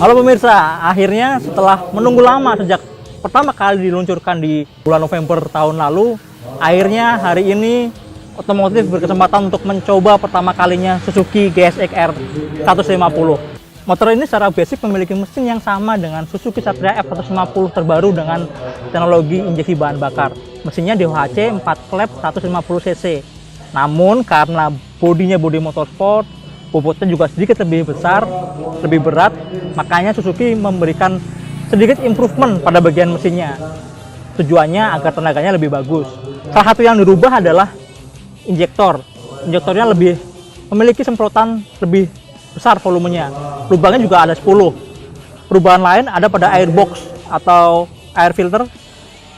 Halo pemirsa, akhirnya setelah menunggu lama sejak pertama kali diluncurkan di bulan November tahun lalu, akhirnya hari ini otomotif berkesempatan untuk mencoba pertama kalinya Suzuki GSX-R 150. Motor ini secara basic memiliki mesin yang sama dengan Suzuki Satria F150 terbaru dengan teknologi injeksi bahan bakar. Mesinnya DOHC 4 klep 150 cc. Namun karena bodinya bodi motorsport, bobotnya juga sedikit lebih besar, lebih berat, makanya Suzuki memberikan sedikit improvement pada bagian mesinnya. Tujuannya agar tenaganya lebih bagus. Salah satu yang dirubah adalah injektor. Injektornya memiliki semprotan lebih besar volumenya. Lubangnya juga ada 10. Perubahan lain ada pada airbox atau air filter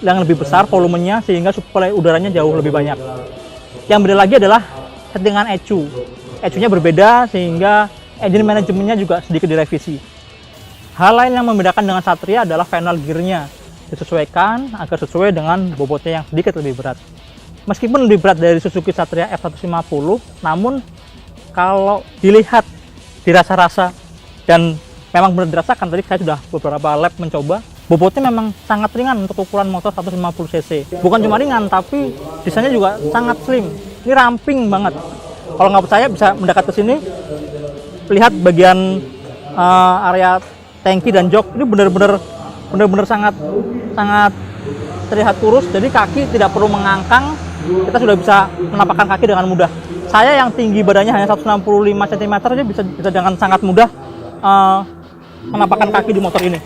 yang lebih besar volumenya sehingga suplai udaranya jauh lebih banyak. Yang beda lagi adalah settingan ECU. ECU-nya berbeda sehingga engine manajemennya juga sedikit direvisi. Hal lain yang membedakan dengan Satria adalah final gearnya disesuaikan agar sesuai dengan bobotnya yang sedikit lebih berat. Meskipun lebih berat dari Suzuki Satria F150, namun kalau dilihat, dirasa-rasa, dan memang benar dirasakan, tadi saya sudah beberapa lap mencoba, bobotnya memang sangat ringan untuk ukuran motor 150 cc. Bukan cuma ringan, tapi desainnya juga sangat slim. Ini ramping banget. Kalau nggak percaya bisa mendekat ke sini, lihat bagian area tangki dan jok ini benar-benar sangat terlihat kurus. Jadi kaki tidak perlu mengangkang, kita sudah bisa menapakkan kaki dengan mudah. Saya yang tinggi badannya hanya 165 cm aja bisa dengan sangat mudah menapakkan kaki di motor ini.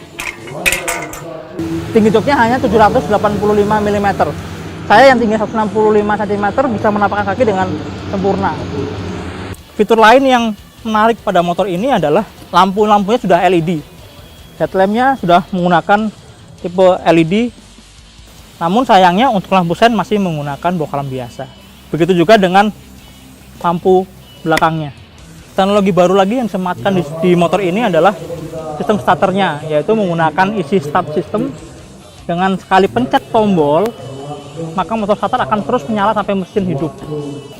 Tinggi joknya hanya 785 mm. Saya yang tinggi 165 cm bisa menapakkan kaki dengan sempurna. Fitur lain yang menarik pada motor ini adalah lampu-lampunya sudah LED. Headlampnya sudah menggunakan tipe LED. Namun sayangnya untuk lampu sen masih menggunakan bokalam biasa. Begitu juga dengan lampu belakangnya. Teknologi baru lagi yang disematkan di motor ini adalah sistem starternya, yaitu menggunakan easy start system. Dengan sekali pencet tombol, maka motor starter akan terus menyala sampai mesin hidup.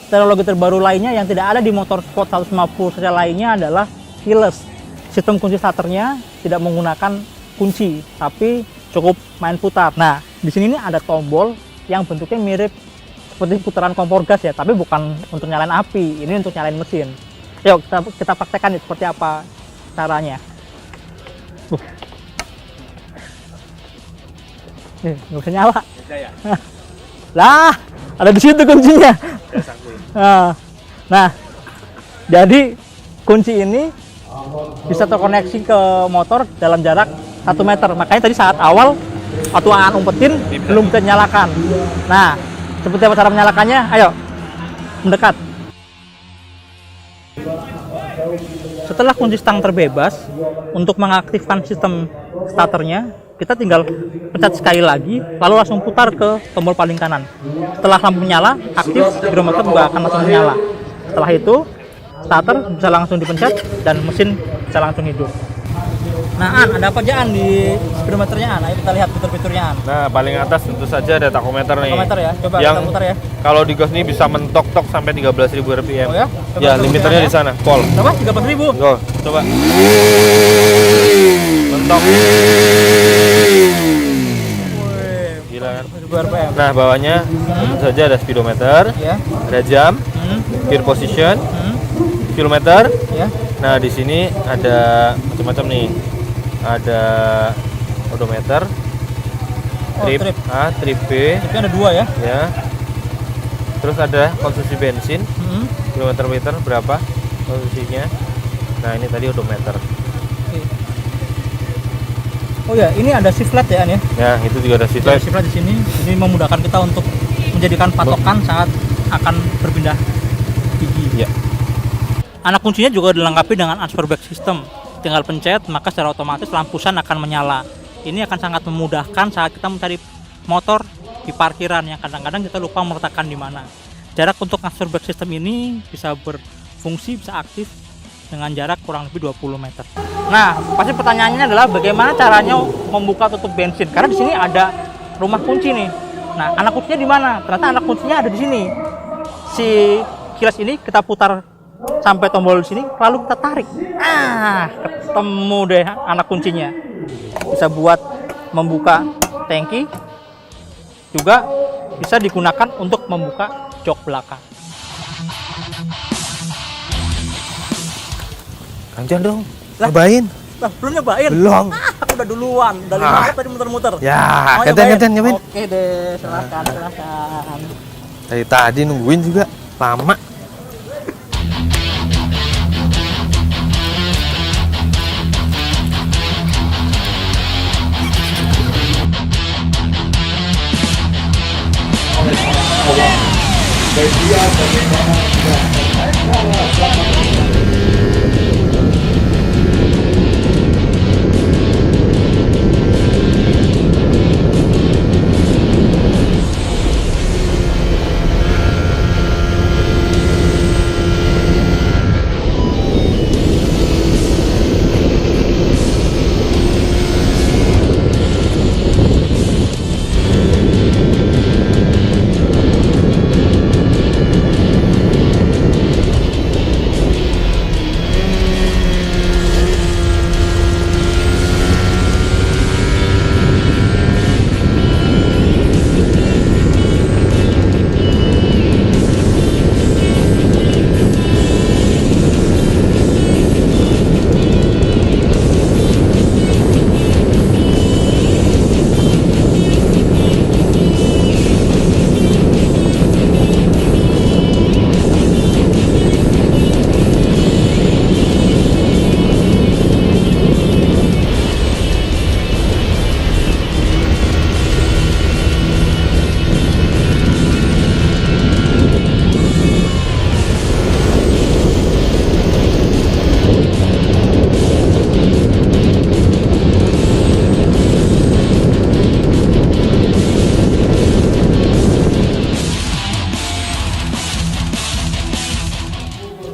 Teknologi terbaru lainnya yang tidak ada di motor sport 150 cc lainnya adalah keyless. Sistem kunci starternya tidak menggunakan kunci, tapi cukup main putar. Nah, di sini ini ada tombol yang bentuknya mirip seperti putaran kompor gas ya, tapi bukan untuk nyalain api, ini untuk nyalain mesin. Yuk kita praktekkan seperti apa caranya. Nggak bisa nyala. Ya? Lah, ada di situ kuncinya. Nah, jadi kunci ini bisa terkoneksi ke motor dalam jarak 1 meter. Makanya tadi saat awal waktu Aan umpetin belum bisa nyalakan. Nah, seperti apa cara menyalakannya? Ayo, mendekat. Setelah kunci stang terbebas, untuk mengaktifkan sistem starternya, kita tinggal pencet sekali lagi, lalu langsung putar ke tombol paling kanan. Setelah lampu menyala, aktif, speedometer juga akan langsung menyala. Setelah itu, starter bisa langsung dipencet dan mesin bisa langsung hidup. Nah, An, ada apa aja An di speedometernya An? Ayo kita lihat fitur-fiturnya An. Nah, paling atas tentu saja ada tachometer nih. Tachometer ya, coba yang kita putar ya. Kalau di gas ini bisa mentok-tok sampai 13.000 rpm. Oh ya? Ya, limiternya di sana. Pol. Berapa? 13.000. Go, coba. Mentok. Gila kan? RPM. Nah, bawahnya tentu saja ada speedometer, Ya. ada jam, gear position, kilometer. Ya. Nah, di sini ada macam-macam nih. Ada odometer, trip A, trip B. Tripnya ada 2 ya. Ya. Terus ada konsumsi bensin, kilometer berapa konsumsinya. Nah, ini tadi odometer. Oh ya, ini ada shift light ya An ya. Ya, itu juga ada seat light. Shift light di sini. Ini memudahkan kita untuk menjadikan patokan saat akan berpindah gigi. Ya. Anak kuncinya juga dilengkapi dengan transfer back system. Tinggal pencet, maka secara otomatis lampu sen akan menyala. Ini akan sangat memudahkan saat kita mencari motor di parkiran yang kadang-kadang kita lupa meletakkan di mana. Jarak untuk transfer back system ini bisa berfungsi, bisa aktif dengan jarak kurang lebih 20 meter. Nah, pasti pertanyaannya adalah bagaimana caranya membuka tutup bensin? Karena di sini ada rumah kunci nih. Nah, anak kuncinya di mana? Ternyata anak kuncinya ada di sini. Si kilas ini kita putar sampai tombol di sini, lalu kita tarik. Ketemu deh anak kuncinya. Bisa buat membuka tangki, juga bisa digunakan untuk membuka jok belakang. Gantian dong, Lah. cobain. Nah, belum nyobain? Belum. Aku udah duluan, dari mana tadi muter-muter. Ya, Mau gantian, nyobain. Oke deh, silahkan. Dari tadi nungguin juga lama.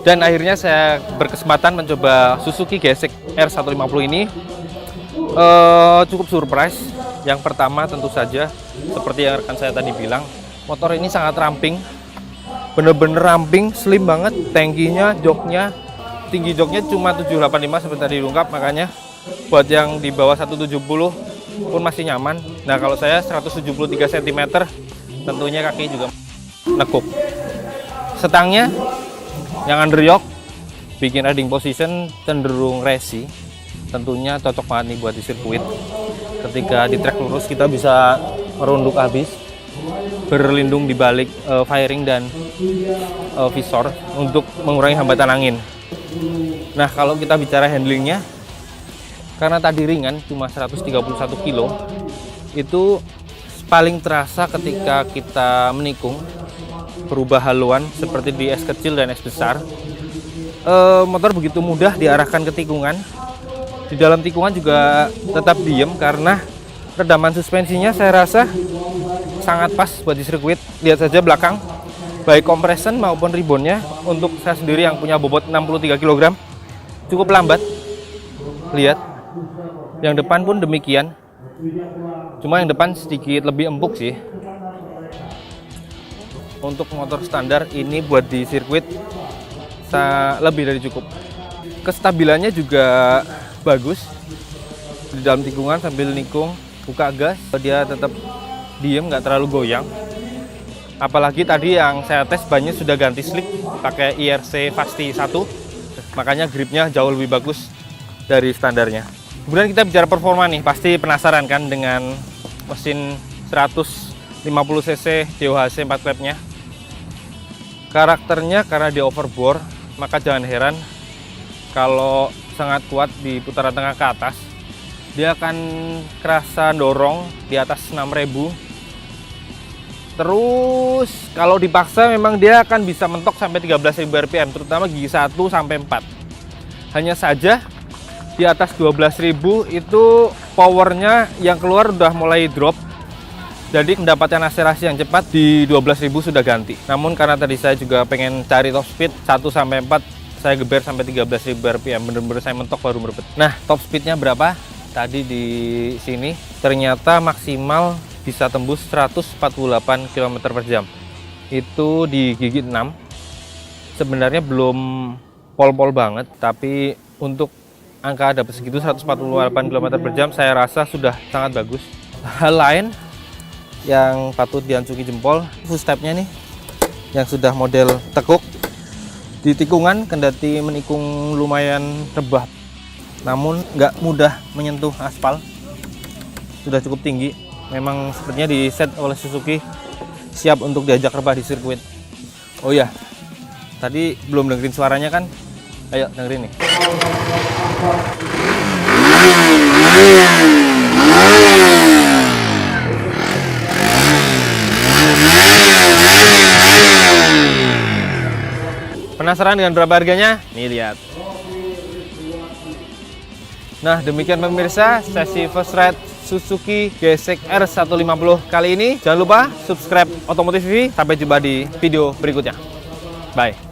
Dan akhirnya saya berkesempatan mencoba Suzuki Gesek R150 ini. Cukup surprise. Yang pertama tentu saja seperti yang rekan saya tadi bilang, motor ini sangat ramping, bener-bener ramping, slim banget. Tangkinya, joknya, tinggi joknya cuma 785 seperti tadi diungkap, makanya buat yang di bawah 170 pun masih nyaman. Nah kalau saya 173 cm, tentunya kaki juga nekuk. Setangnya yang underyoke, bikin riding position cenderung racing, tentunya cocok banget nih buat di sirkuit. Ketika di trek lurus kita bisa merunduk habis, berlindung di balik fairing dan visor untuk mengurangi hambatan angin. Nah kalau kita bicara handlingnya, karena tadi ringan cuma 131 kilo, itu paling terasa ketika kita menikung, berubah haluan seperti di S kecil dan S besar. Motor begitu mudah diarahkan ke tikungan. Di dalam tikungan juga tetap diem karena redaman suspensinya saya rasa sangat pas buat di sirkuit. Lihat saja belakang, baik compression maupun ribbonnya untuk saya sendiri yang punya bobot 63 kg cukup lambat. Lihat, yang depan pun demikian. Cuma yang depan sedikit lebih empuk sih. Untuk motor standar ini buat di sirkuit lebih dari cukup. Kestabilannya juga bagus. Di dalam tikungan sambil nikung, buka gas, dia tetap diem, nggak terlalu goyang. Apalagi tadi yang saya tes bannya sudah ganti slick pakai IRC Fasti 1, makanya gripnya jauh lebih bagus dari standarnya. Kemudian kita bicara performa nih, pasti penasaran kan dengan mesin 150 cc DOHC 4 klep-nya. Karakternya karena dia overbore, maka jangan heran kalau sangat kuat di putaran tengah ke atas. Dia akan kerasa dorong di atas 6000. Terus kalau dipaksa memang dia akan bisa mentok sampai 13.000 rpm, terutama gigi 1 sampai 4. Hanya saja di atas 12.000 itu powernya yang keluar udah mulai drop. Jadi mendapatkan akselerasi yang cepat di 12.000 sudah ganti. Namun karena tadi saya juga pengen cari top speed 1 sampai 4, saya geber sampai 13.000 rpm, bener-bener saya mentok baru merebet. Nah, top speednya berapa? Tadi di sini ternyata maksimal bisa tembus 148 km per jam. Itu di gigi 6. sebenarnya belum pol-pol banget, tapi untuk angka dapat segitu 148 km per jam saya rasa sudah sangat bagus. Hal lain yang patut diacungi jempol, footstep-nya nih yang sudah model tekuk. Di tikungan kendati menikung lumayan rebah, namun nggak mudah menyentuh aspal, sudah cukup tinggi. Memang sepertinya di set oleh Suzuki siap untuk diajak rebah di sirkuit. Oh ya, tadi belum dengerin suaranya kan? Ayo dengerin nih. Penasaran dengan berapa harganya? Nih lihat. Nah, demikian pemirsa sesi first ride Suzuki Gesek R150 kali ini. Jangan lupa subscribe Otomotif TV. Sampai jumpa di video berikutnya. Bye.